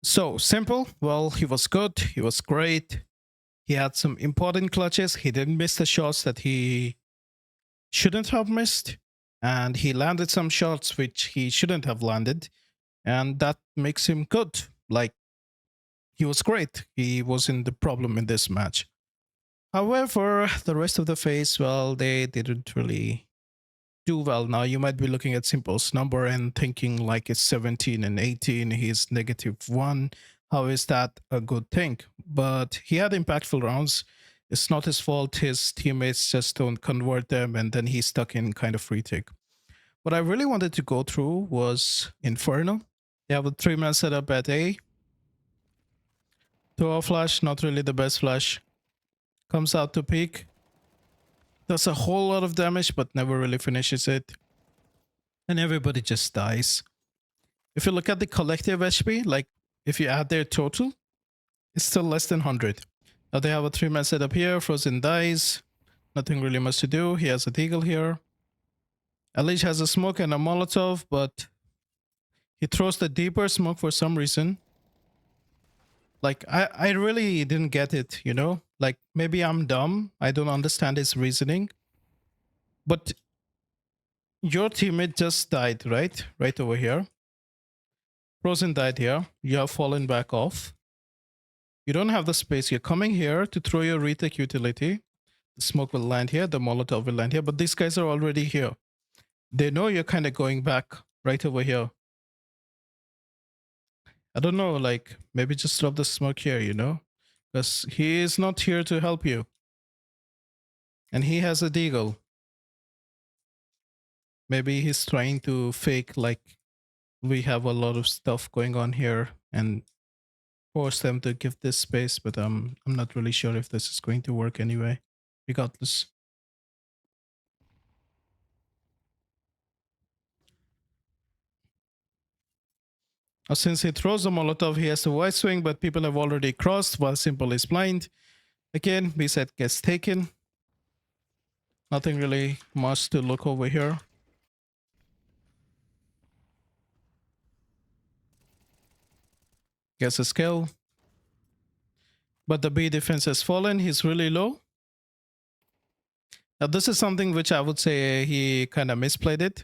So simple. Well, he was good. He was great. He had some important clutches. He didn't miss the shots that he shouldn't have missed. And he landed some shots which he shouldn't have landed. And that makes him good. Like, he was great. He wasn't the problem in this match. However, the rest of the phase, well, they didn't really do well. Now, you might be looking at Simple's number and thinking like it's 17 and 18, he's -1. How is that a good thing? But he had impactful rounds. It's not his fault. His teammates just don't convert them, and then he's stuck in kind of retake. What I really wanted to go through was Inferno. They have a 3-man setup at A. Throw flash, not really the best flash. Comes out to peak. Does a whole lot of damage, but never really finishes it. And everybody just dies. If you look at the collective HP, like if you add their total, it's still less than 100. Now they have a 3-man setup here. Frozen dies. Nothing really much to do. He has a deagle here. Elige has a smoke and a Molotov, but he throws the deeper smoke for some reason. Like, I really didn't get it, you know? Like, maybe I'm dumb. I don't understand his reasoning. But your teammate just died, right? Right over here. Frozen died here. You have fallen back off. You don't have the space. You're coming here to throw your retake utility. The smoke will land here. The Molotov will land here. But these guys are already here. They know you're kind of going back right over here. I don't know, like, maybe just drop the smoke here, you know? Because he is not here to help you. And he has a deagle. Maybe he's trying to fake, like, we have a lot of stuff going on here and force them to give this space, but I'm not really sure if this is going to work anyway, regardless. Since he throws a Molotov, he has a wide swing, but people have already crossed while S1mple is blind. Again, B set gets taken. Nothing really much to look over here. Gets a skill. But the B defense has fallen. He's really low. Now, this is something which I would say he kind of misplayed it.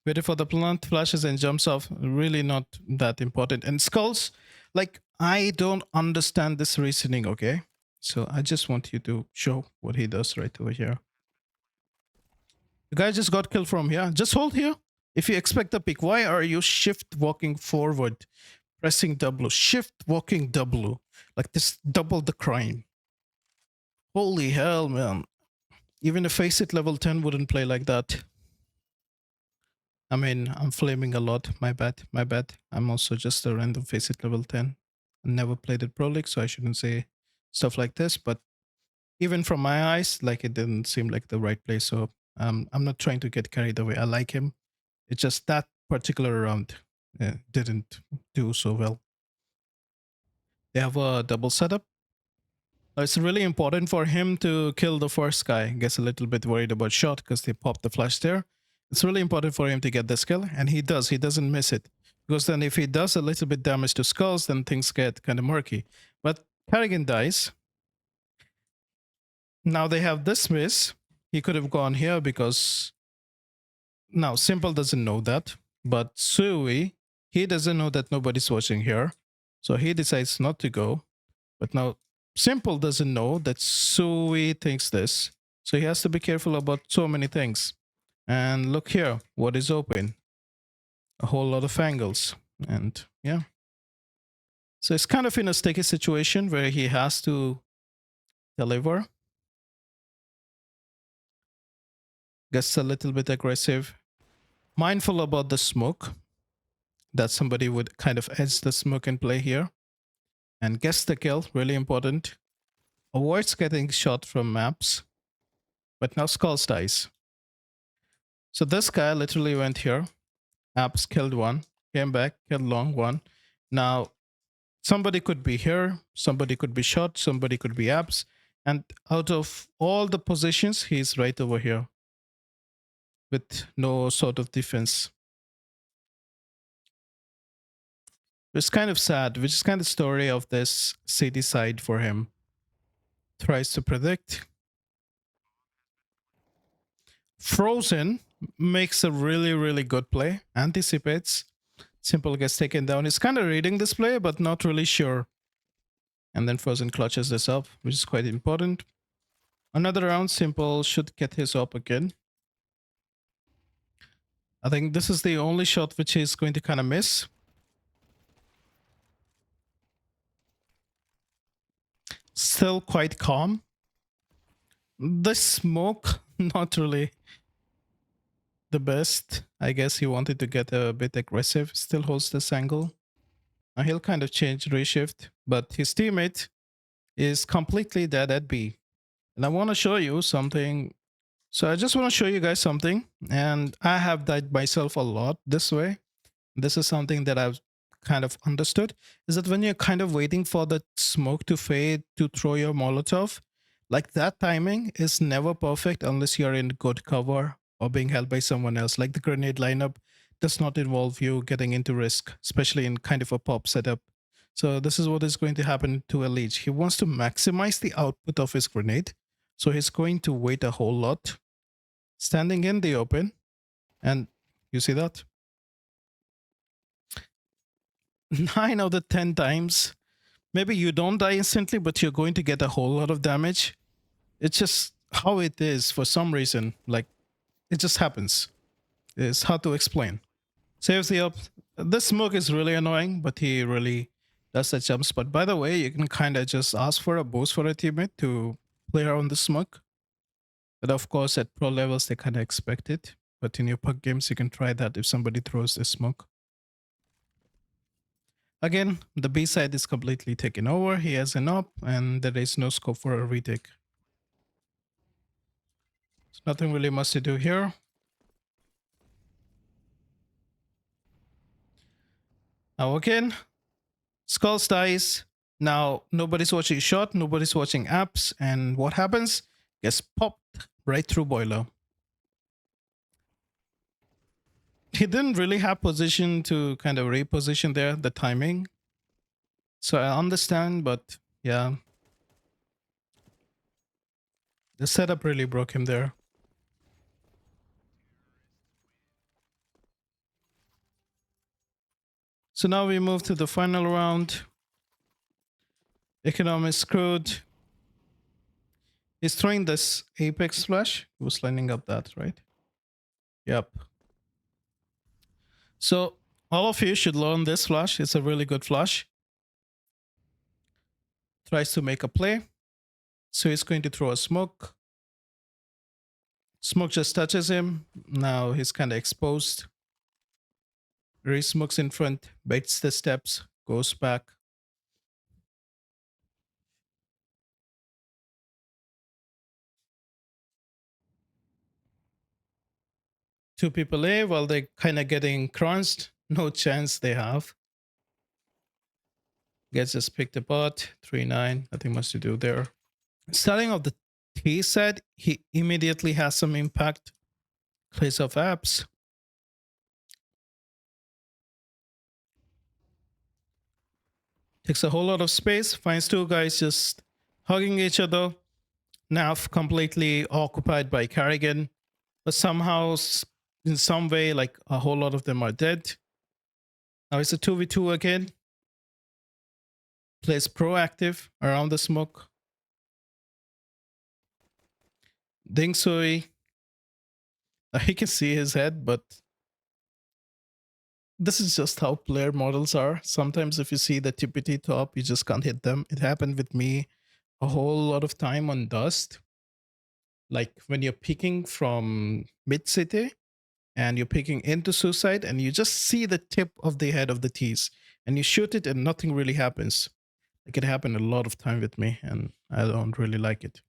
Waited for the plant, flashes and jumps off. Really not that important. And skulls, like, I don't understand this reasoning, okay? So I just want you to show what he does right over here. The guy just got killed from here. Just hold here. If you expect a pick, why are you shift walking forward? Pressing W. Shift walking W. Like this double the crime. Holy hell, man. Even a Face It level 10 wouldn't play like that. I mean, I'm flaming a lot. My bad. My bad. I'm also just a random Face It level 10. I never played it Pro League, so I shouldn't say stuff like this. But even from my eyes, like, it didn't seem like the right play. So I'm not trying to get carried away. I like him. It's just that particular round didn't do so well. They have a double setup. It's really important for him to kill the first guy. Gets a little bit worried about shot because they popped the flash there. It's really important for him to get this kill, and he does. He doesn't miss it. Because then if he does a little bit damage to skulls, then things get kind of murky. But Carrigan dies. Now they have this miss. He could have gone here because now S1mple doesn't know that. But Sui, he doesn't know that nobody's watching here. So he decides not to go. But now S1mple doesn't know that Sui thinks this. So he has to be careful about so many things. And look here, what is open? A whole lot of angles. And yeah. So it's kind of in a sticky situation where he has to deliver. Gets a little bit aggressive. Mindful about the smoke. That somebody would kind of edge the smoke and play here. And gets the kill, really important. Avoids getting shot from maps. But now Skulls dies. So this guy literally went here. Apps killed one. Came back, killed long one. Now, somebody could be here. Somebody could be shot. Somebody could be apps. And out of all the positions, he's right over here. With no sort of defense. It's kind of sad, which is kind of story of this city side for him. Tries to predict. Frozen makes a really, really good play. Anticipates. S1mple gets taken down. He's kind of reading this play, but not really sure. And then Frozen clutches this up, which is quite important. Another round, S1mple should get his up again. I think this is the only shot which he's going to kind of miss. Still quite calm. The smoke, not really the best. I guess he wanted to get a bit aggressive. Still holds this angle. Now he'll kind of change reshift, but his teammate is completely dead at B. And I want to show you something. So I just want to show you guys something. And I have died myself a lot this way. This is something that I've kind of understood, is that when you're kind of waiting for the smoke to fade to throw your Molotov, like that timing is never perfect unless you're in good cover or being held by someone else. Like the grenade lineup does not involve you getting into risk, especially in kind of a pop setup. So this is what is going to happen to Elige. He wants to maximize the output of his grenade. So he's going to wait a whole lot, standing in the open. And you see that? 9 out of 10 times, maybe you don't die instantly, but you're going to get a whole lot of damage. It's just how it is for some reason. Like, it just happens. It's hard to explain. Saves the up. This smoke is really annoying, but he really does that jump spot. By the way, you can kind of just ask for a boost for a teammate to play around the smoke. But of course, at pro levels, they kind of expect it. But in your puck games, you can try that if somebody throws the smoke. Again, the B side is completely taken over. He has an up, and there is no scope for a retake. So nothing really much to do here. Now again, Skulls dies. Now nobody's watching shot, nobody's watching apps, and what happens? Gets popped right through boiler. He didn't really have position to kind of reposition there, the timing. So I understand, but yeah. The setup really broke him there. So now we move to the final round. Economy screwed. He's throwing this Apex flash. He was lining up that, right? Yep. So all of you should learn this flash. It's a really good flash. Tries to make a play. So he's going to throw a smoke. Smoke just touches him. Now he's kind of exposed. Re-smokes in front, baits the steps, goes back. Two people A while they're kind of getting crunched. No chance they have. Gets just picked apart. 3-9. Nothing much to do there. Starting off the T side, he immediately has some impact. Plays off apps. Takes a whole lot of space. Finds two guys just hugging each other. Nav completely occupied by Carrigan. But somehow, in some way, like a whole lot of them are dead. Now it's a 2v2 again. Plays proactive around the smoke. Ding Sui. You can see his head, but this is just how player models are. Sometimes if you see the TPT top, you just can't hit them. It happened with me a whole lot of time on Dust. Like when you're peeking from mid-city and you're peeking into Suicide and you just see the tip of the head of the T's and you shoot it and nothing really happens. Like it happened a lot of time with me and I don't really like it.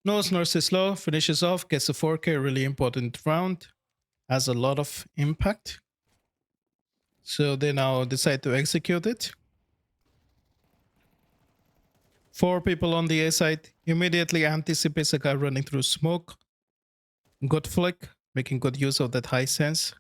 Nose Nurse is low, finishes off, gets a 4K, really important round. Has a lot of impact. So they now decide to execute it. 4 people on the A side. Immediately anticipates a guy running through smoke. Good flick, making good use of that high sense.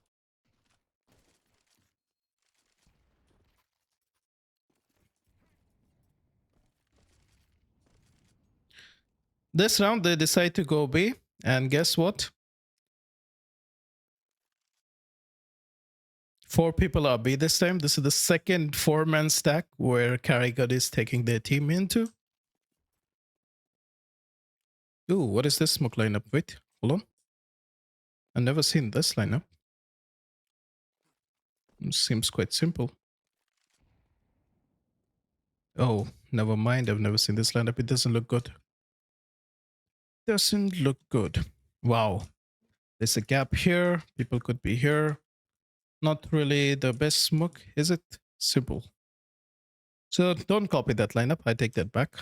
This round, they decide to go B, and guess what? 4 people are B this time. This is the second 4-man stack where Carrigan is taking their team into. Ooh, what is this smoke lineup? Wait, hold on. I've never seen this lineup. It seems quite simple. Oh, never mind. I've never seen this lineup. It doesn't look good. Doesn't look good. Wow. There's a gap here. People could be here. Not really the best smoke, is it? Simple. So don't copy that lineup. I take that back.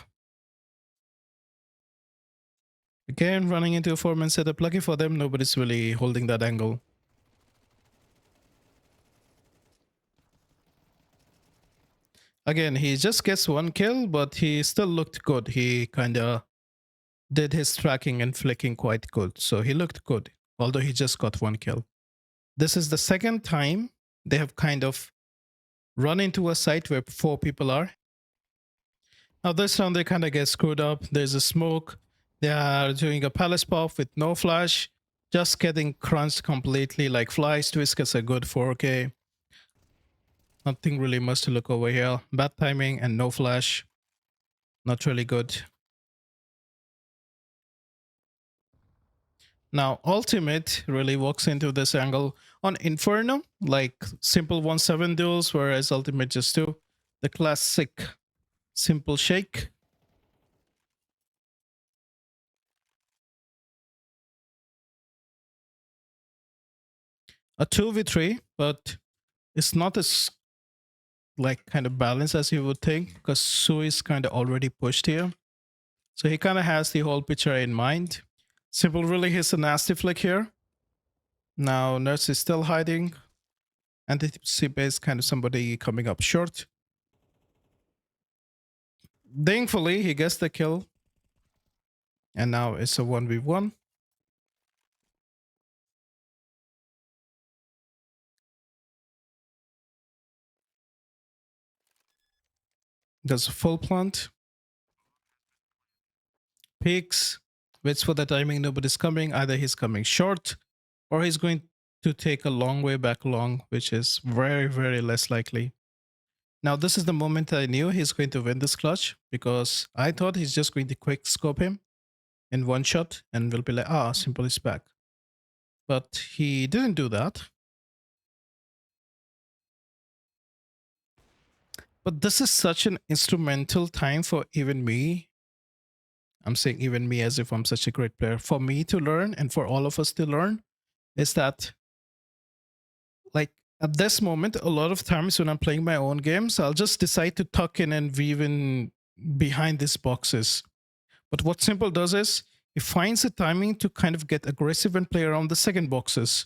Again, running into a 4-man setup. Lucky for them, nobody's really holding that angle. Again, he just gets 1 kill, but he still looked good. He kind of did his tracking and flicking quite good. So he looked good, although he just got 1 kill. This is the second time they have kind of run into a site where 4 people are. Now this round they kind of get screwed up. There's a smoke. They are doing a palace pop with no flash. Just getting crunched completely like flies. Twist gets a good 4k. Nothing really much to look over here. Bad timing and no flash. Not really good. Now, Ultimate really walks into this angle on Inferno, like simple 1-7 duels, whereas Ultimate just do the classic simple shake. A 2v3, but it's not as like kind of balanced as you would think, because Su is kind of already pushed here. So he kind of has the whole picture in mind. Simple really hits a nasty flick here. Now Nurse is still hiding. Anticipate is kind of somebody coming up short. Thankfully, he gets the kill. And now it's a 1v1. Does a full plant. Peeks. Waits for the timing. Nobody's coming. Either he's coming short or he's going to take a long way back long, which is very, very less likely. Now, this is the moment I knew he's going to win this clutch, because I thought he's just going to quick scope him in 1 shot and we'll be like, ah, S1mple is back. But he didn't do that. But this is such an instrumental time for even me. I'm saying even me as if I'm such a great player. For me to learn and for all of us to learn is that, like, at this moment, a lot of times when I'm playing my own games, I'll just decide to tuck in and weave in behind these boxes. But what S1mple does is he finds the timing to kind of get aggressive and play around the second boxes.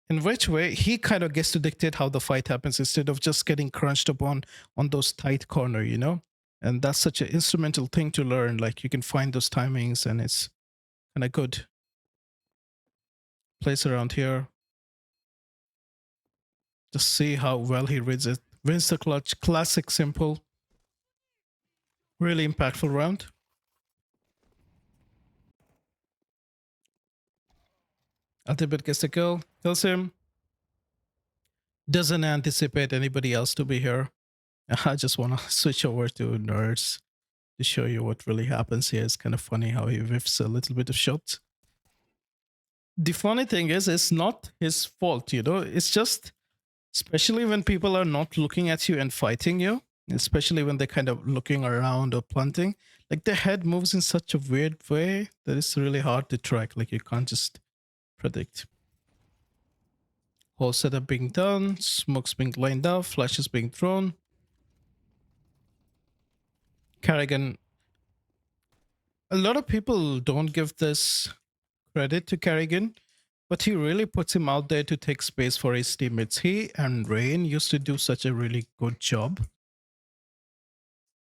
In which way he kind of gets to dictate how the fight happens instead of just getting crunched upon on those tight corner, you know? And that's such an instrumental thing to learn. Like, you can find those timings and it's kind of good. Place around here. Just see how well he reads it. Wins the clutch. Classic S1mple. Really impactful round. Ultimate gets the kill. Kills him. Doesn't anticipate anybody else to be here. I just want to switch over to Nurse to show you what really happens here. It's kind of funny how he whiffs a little bit of shots. The funny thing is, it's not his fault, you know? It's just, especially when people are not looking at you and fighting you, especially when they're kind of looking around or planting, like their head moves in such a weird way that it's really hard to track. Like, you can't just predict. Whole setup being done, smokes being lined up, flashes being thrown. Carrigan. A lot of people don't give this credit to Carrigan, but he really puts him out there to take space for his teammates. He and Rain used to do such a really good job.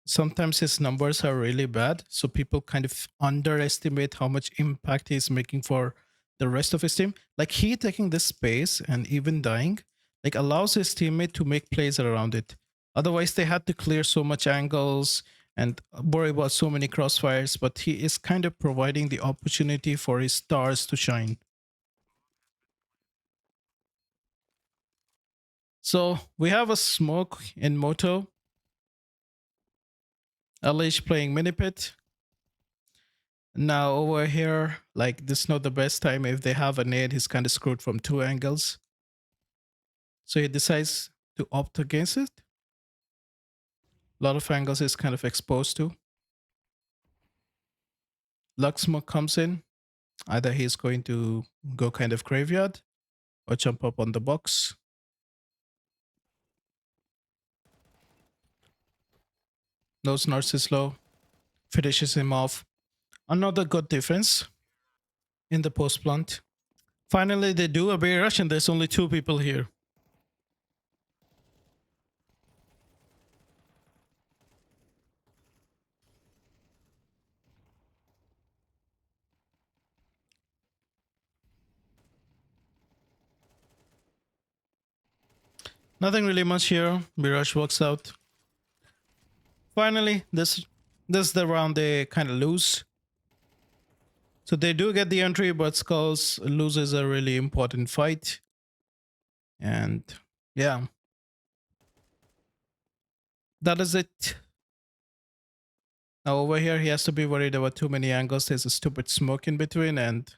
sometimes his numbers are really bad, so people kind of underestimate how much impact he's making for the rest of his team. Like he taking this space and even dying, like allows his teammate to make plays around it. Otherwise, they had to clear so much angles and worry about so many crossfires. But he is kind of providing the opportunity for his stars to shine. So we have a smoke in Moto, elige playing mini pit. Now over here, like this is not the best time. If they have a nade, he's kind of screwed from two angles. So he decides to opt against it. A lot of angles is kind of exposed to. Luxmo comes in. Either he's going to go kind of graveyard or jump up on the box. Knows Nurse is low. Finishes him off. Another good defense in the post plant. Finally, they do a bear rush and there's only two people here. Nothing really much here. Mirage works out. Finally, this is the round they kind of lose. So they do get the entry, but Skulls loses a really important fight. And yeah, that is it. Now over here, he has to be worried about too many angles. There's a stupid smoke in between and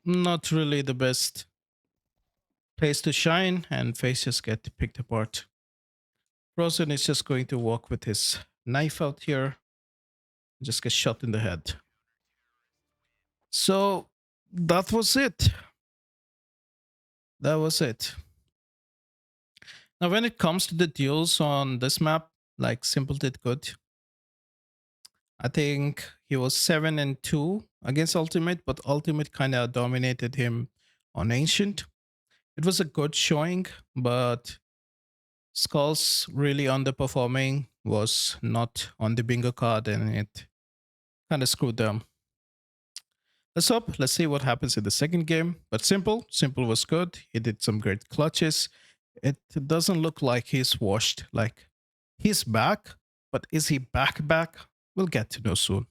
not really the best place to shine. And Faze just get picked apart. Frozen is just going to walk with his knife out here. Just get shot in the head. So that was it. That was it. Now, when it comes to the duels on this map, like s1mple did good. I think he was 7-2 against Ultimate, but Ultimate kind of dominated him on Ancient. It was a good showing, but Skulls really underperforming was not on the bingo card and it kind of screwed them. Let's hope. Let's see what happens in the second game. But s1mple was good. He did some great clutches. It doesn't look like he's washed. Like he's back, but is he back? We'll get to know soon.